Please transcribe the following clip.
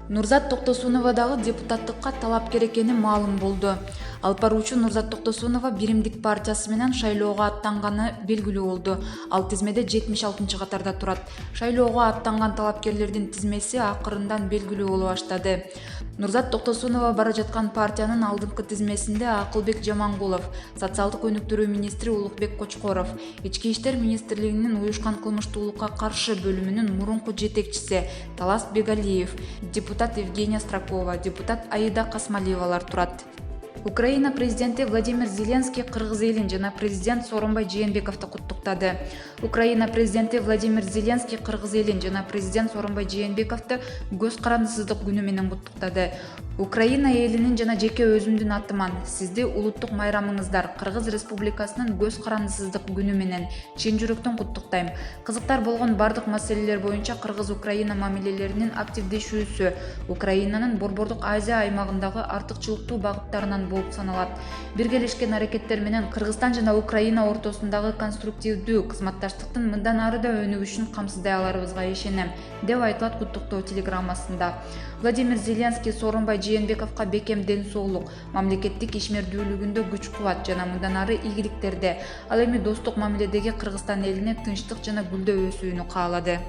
Нурзат Токтосунова дагы депутаттыкка талапкер экени маалым болду. Алып баруучу Нурзат Токтосунова Биримдик партиясы менен шайлоого аттанганы белгилүү болду. Ал тизмеде 76-катарда турат. Шайлоого аттанган талапкерлердин тизмеси акырындан белгилүү боло баштады. Нурзат Токтосунова бара жаткан партиянын алдыңкы тизмесинде Акылбек Жамангулов, социалдык өнүктүрүү министри Улукбек Кочкоров, Ички иштер министрлигинин уюшкан кылмыштуулукка каршы бөлүмүнүн мурунку жетекчиси Талас Бегалиев, депутат Евгения Стракова, депутат Аида Касмалиевалар турат. Украина президенти Владимир Зеленский кыргыз элин жана президент Сооронбай Жээнбековду куттуктады. Украина президенти Владимир Зеленский кыргыз элин жана президент Сооронбай Жээнбековду көз карандысыздык күнү менен куттуктады. Украина элинин жана жеке өзүмдүн атыман сизди улуттук майрамыңыздар Кыргыз Республикасынын көз карандысыздык күнү менен чын жүрөктөн куттуктайм. Кызыктар болгон бардык маселелер боюнча Кыргыз-Украина мамилелеринин активдешүүсү Украинанын Борбордук Азия аймагындагы артыкчылыктуу багыттарынан болуп саналат. Биргелешкен аракеттер менен Кыргызстан жана Украина ортосундагы конструктивдүү кызматташтыктын мындан ары да өнүгүшүн камсыздай аларыбызга ишенем, деп айтылат куттуктоо телеграммасында. Владимир Зеленский Сооронбай Жээнбековго бекем ден соолук, мамлекеттик ишмердүүлүгүндө күч-кубат жана мындан ары ийгиликтерди, ал эми достук мамиледеги Кыргызстан элине тынчтык жана гүлдөө өсүүнү каалады.